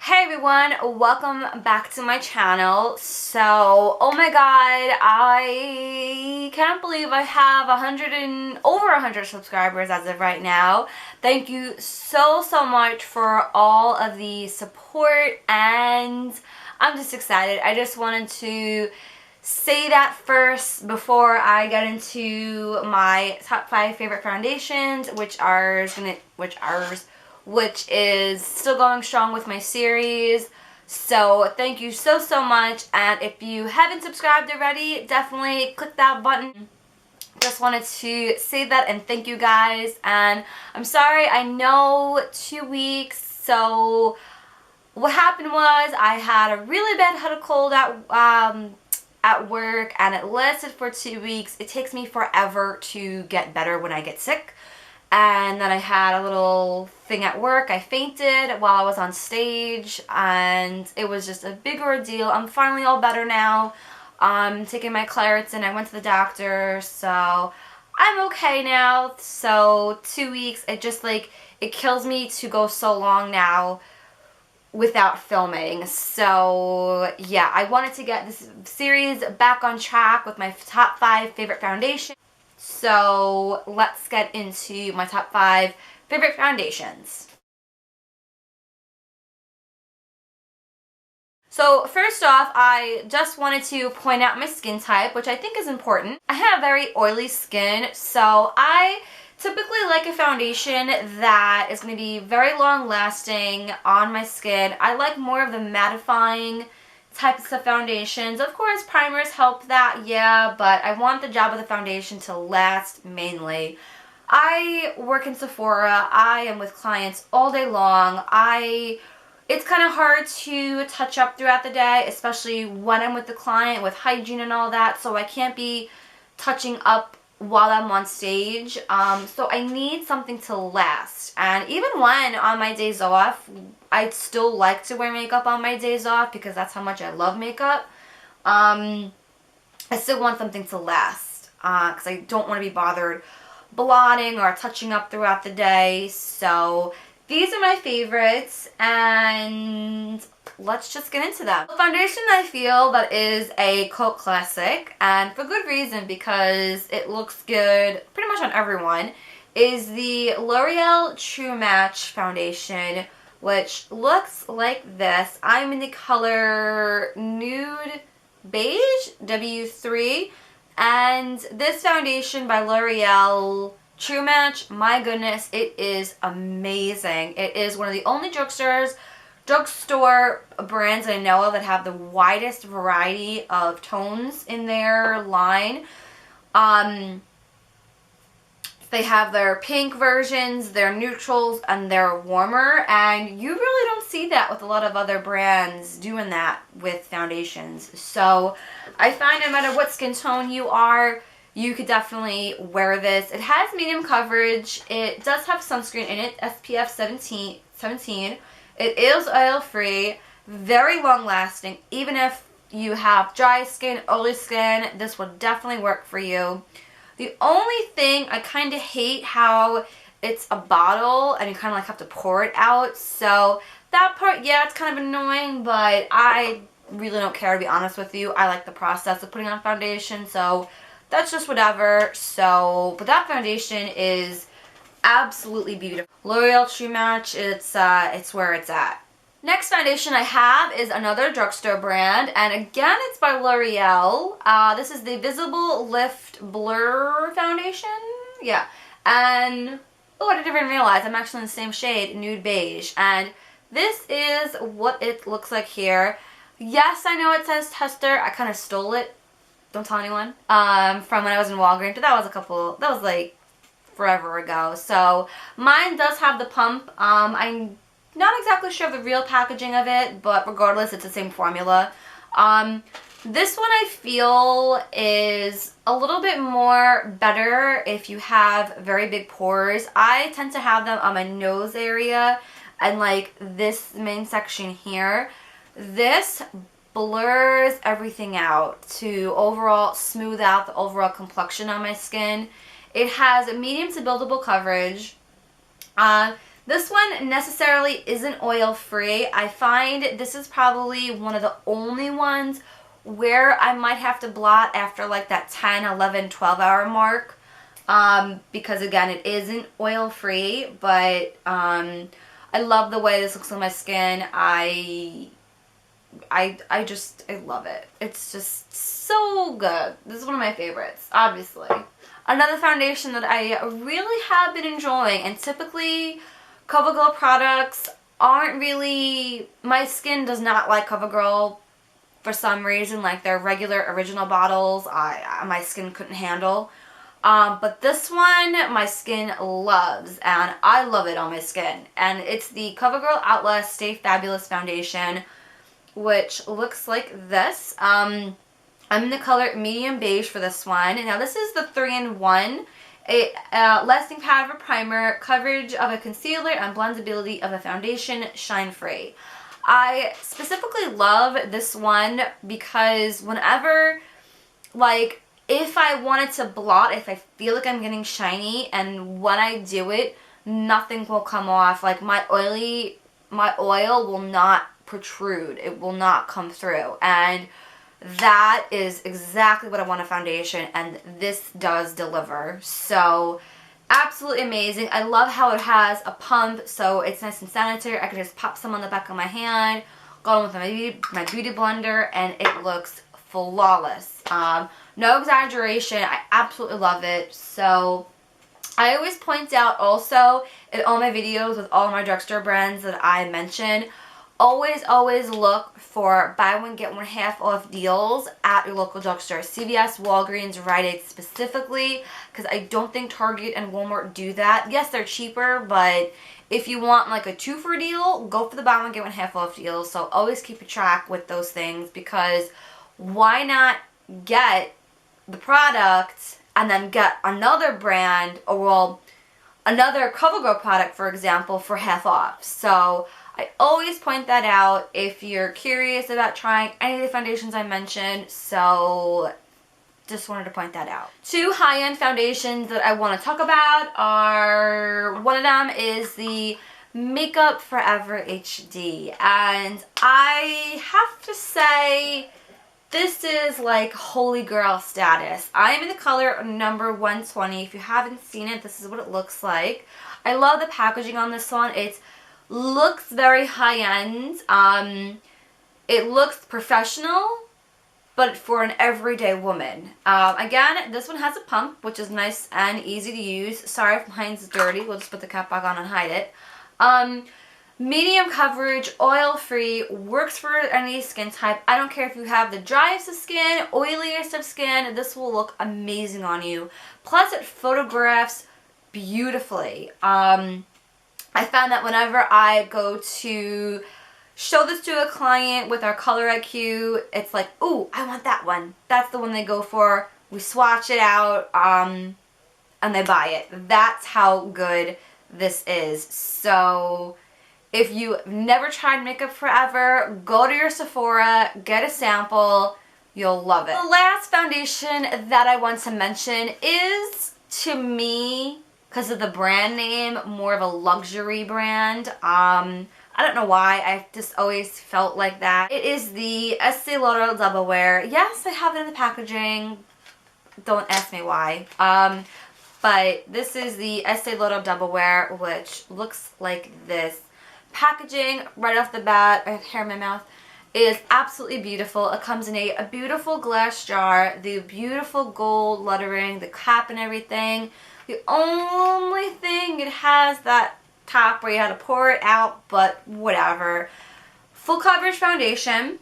Hey everyone, welcome back to my channel. So, oh my god, I can't believe I have over 100 subscribers as of right now. Thank you so much for all of the support, and I'm just excited. I just wanted to say that first before I get into my top 5 favorite foundations, which is still going strong with my series. So thank you so much, and if you haven't subscribed already, definitely click that button. Just wanted to say that and thank you guys. And I'm sorry, I know 2 weeks. So what happened was I had a really bad head cold at work, and it lasted for 2 weeks. It takes me forever to get better when I get sick. And then I had a little thing at work. I fainted while I was on stage, and it was just a big ordeal. I'm finally all better now. I'm taking my Claritin. I went to the doctor, so I'm okay now. So 2 weeks, it kills me to go so long now without filming. So yeah, I wanted to get this series back on track with my top 5 favorite foundations. So let's get into my top 5 favorite foundations. So first off, I just wanted to point out my skin type, which I think is important. I have very oily skin, so I typically like a foundation that is going to be very long lasting on my skin. I like more of the mattifying types of foundations. Of course, primers help that, yeah, but I want the job of the foundation to last mainly. I work in Sephora. I am with clients all day long. It's kind of hard to touch up throughout the day, especially when I'm with the client with hygiene and all that, so I can't be touching up while I'm on stage. So I need something to last. And even when on my days off, I still like to wear makeup on my days off because that's how much I love makeup. I still want something to last because I don't want to be bothered blotting or touching up throughout the day. So these are my favorites, and let's just get into them. The foundation I feel that is a cult classic, and for good reason because it looks good pretty much on everyone, is the L'Oreal True Match foundation, which looks like this. I'm in the color Nude Beige, W3, and this foundation by L'Oreal True Match, my goodness, it is amazing. It is one of the only drugstore brands I know of that have the widest variety of tones in their line. They have their pink versions, their neutrals, and their warmer, and you really don't see that with a lot of other brands doing that with foundations. So I find no matter what skin tone you are, you could definitely wear this. It has medium coverage. It does have sunscreen in it, SPF 17. It is oil-free, very long-lasting. Even if you have dry skin, oily skin, this will definitely work for you. The only thing, I kind of hate how it's a bottle and you kind of like have to pour it out. So that part, yeah, it's kind of annoying, but I really don't care, to be honest with you. I like the process of putting on foundation, so that's just whatever. So, but that foundation is absolutely beautiful. L'Oreal True Match, it's where it's at. Next foundation I have is another drugstore brand, and again it's by L'Oreal. This is the Visible Lift Blur foundation. Yeah, and oh, I didn't even realize I'm actually in the same shade, Nude Beige, and this is what it looks like here. Yes, I know it says tester. I kind of stole it. Don't tell anyone. From when I was in Walgreens, but that was like forever ago. So mine does have the pump. I'm not exactly sure of the real packaging of it, but regardless, it's the same formula. This one I feel is a little bit more better if you have very big pores. I tend to have them on my nose area and like this main section here. This blurs everything out to overall smooth out the overall complexion on my skin. It has a medium to buildable coverage. This one necessarily isn't oil free. I find this is probably one of the only ones where I might have to blot after like that 10, 11, 12 hour mark. Because again, it isn't oil free, but I love the way this looks on my skin. I love it. It's just so good. This is one of my favorites, obviously. Another foundation that I really have been enjoying, and typically Covergirl products aren't really, my skin does not like Covergirl for some reason, like their regular original bottles, my skin couldn't handle. But this one, my skin loves, and I love it on my skin. And it's the Covergirl Outlast Stay Fabulous Foundation, which looks like this. I'm in the color medium beige for this one. Now this is the 3-in-1. Lasting powder primer, coverage of a concealer, and blendability of a foundation, shine free. I specifically love this one because whenever, like, if I wanted to blot, if I feel like I'm getting shiny, and when I do it, nothing will come off. Like, my oil will not protrude. It will not come through. And that is exactly what I want a foundation, and this does deliver. So, absolutely amazing. I love how it has a pump, so it's nice and sanitary. I can just pop some on the back of my hand, go on with my beauty blender, and it looks flawless. No exaggeration. I absolutely love it. So I always point out also in all my videos with all my drugstore brands that I mention, always look for buy one get one half off deals at your local drugstore. CVS, Walgreens, Rite Aid specifically, because I don't think Target and Walmart do that. Yes, they're cheaper, but if you want like a 2-for deal, go for the buy one get one half off deals. So always keep a track with those things, because why not get the product and then get another brand, or well, another CoverGirl product, for example, for half off. So I always point that out if you're curious about trying any of the foundations I mentioned. So just wanted to point that out. 2 high-end foundations that I want to talk about are, one of them is the Makeup Forever HD. And I have to say, this is like holy girl status. I am in the color number 120. If you haven't seen it, this is what it looks like. I love the packaging on this one. It looks very high-end. It looks professional, but for an everyday woman. Again, this one has a pump, which is nice and easy to use. Sorry if mine's dirty. We'll just put the cap back on and hide it. Medium coverage, oil-free, works for any skin type. I don't care if you have the driest of skin, oiliest of skin, this will look amazing on you. Plus, it photographs beautifully. I found that whenever I go to show this to a client with our Color IQ, it's like, ooh, I want that one. That's the one they go for. We swatch it out, and they buy it. That's how good this is. So if you've never tried Makeup Forever, go to your Sephora, get a sample, you'll love it. The last foundation that I want to mention is, to me, because of the brand name, more of a luxury brand. I don't know why, I just always felt like that. It is the Estee Lauder Double Wear. Yes, I have it in the packaging. Don't ask me why. But this is the Estee Lauder Double Wear, which looks like this. Packaging right off the bat, I have hair in my mouth, is absolutely beautiful. It comes in a beautiful glass jar, the beautiful gold lettering, the cap and everything. The only thing, it has that top where you had to pour it out, but whatever. Full coverage foundation.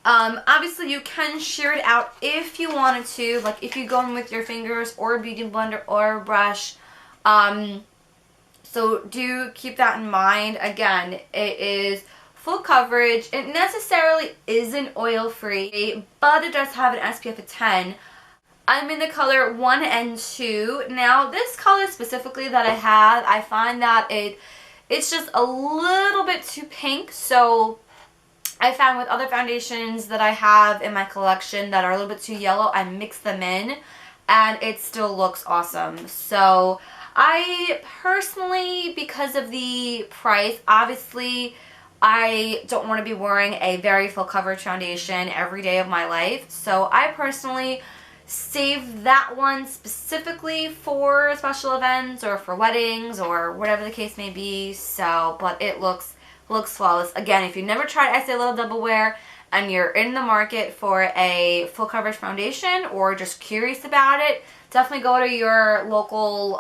Obviously you can shear it out if you wanted to, like if you go in with your fingers or a beauty blender or a brush. So do keep that in mind. Again, it is full coverage. It necessarily isn't oil-free, but it does have an SPF of 10. I'm in the color 1 and 2. Now, this color specifically that I have, I find that it's just a little bit too pink. So I found with other foundations that I have in my collection that are a little bit too yellow, I mix them in, and it still looks awesome. So I personally, because of the price, obviously I don't want to be wearing a very full coverage foundation every day of my life. So I personally save that one specifically for special events or for weddings or whatever the case may be. So, but it looks flawless. Again, if you've never tried Estee Lauder Double Wear and you're in the market for a full coverage foundation or just curious about it, definitely go to your local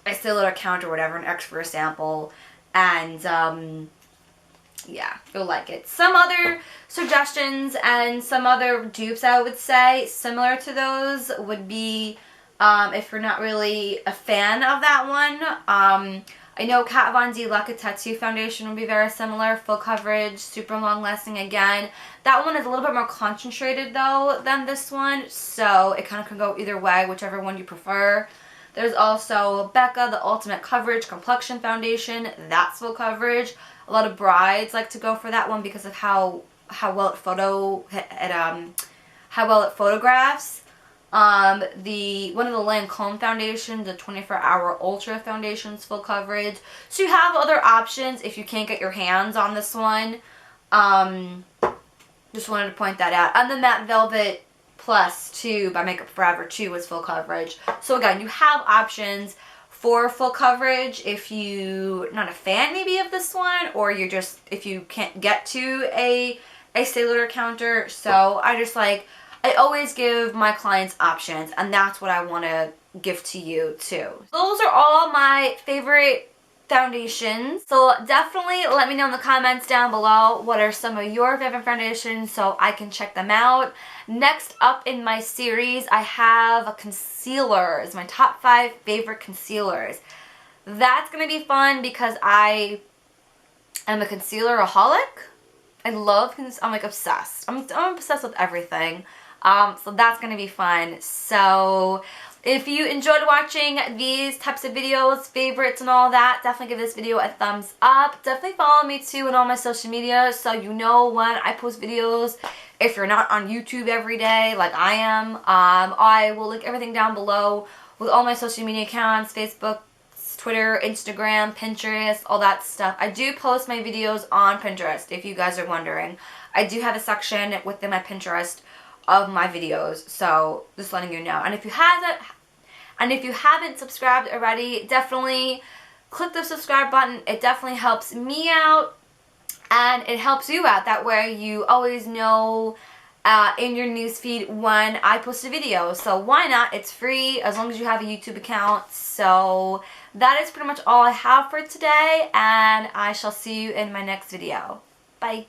Estee Lauder account or whatever and ask for a sample, and yeah, you'll like it. Some other suggestions and some other dupes I would say similar to those would be, if you're not really a fan of that one, I know Kat Von D Luck Tattoo Foundation would be very similar. Full coverage, super long lasting again. That one is a little bit more concentrated though than this one, so it kind of can go either way, whichever one you prefer. There's also Becca, the Ultimate Coverage Complexion Foundation. That's full coverage. A lot of brides like to go for that one because of how well it photographs. One of the Lancome foundations, the 24-Hour Ultra Foundation's full coverage. So you have other options if you can't get your hands on this one. Just wanted to point that out. And the Matte Velvet Plus 2 by Makeup Forever 2 was full coverage. So again, you have options for full coverage if you're not a fan maybe of this one, or you're just, if you can't get to a Estee Lauder counter. So I always give my clients options, and that's what I want to give to you too. Those are all my favorite foundations. So definitely let me know in the comments down below what are some of your favorite foundations so I can check them out. Next up in my series, I have concealers, my top 5 favorite concealers. That's going to be fun because I am a concealer-aholic. I'm like obsessed. I'm obsessed with everything. So that's going to be fun. So if you enjoyed watching these types of videos, favorites and all that, definitely give this video a thumbs up. Definitely follow me too on all my social media so you know when I post videos. If you're not on YouTube every day like I am, I will link everything down below with all my social media accounts, Facebook, Twitter, Instagram, Pinterest, all that stuff. I do post my videos on Pinterest if you guys are wondering. I do have a section within my Pinterest of my videos, so just letting you know. And if you haven't subscribed already, definitely click the subscribe button. It definitely helps me out and it helps you out. That way you always know in your newsfeed when I post a video. So why not? It's free as long as you have a YouTube account. So that is pretty much all I have for today, and I shall see you in my next video. Bye.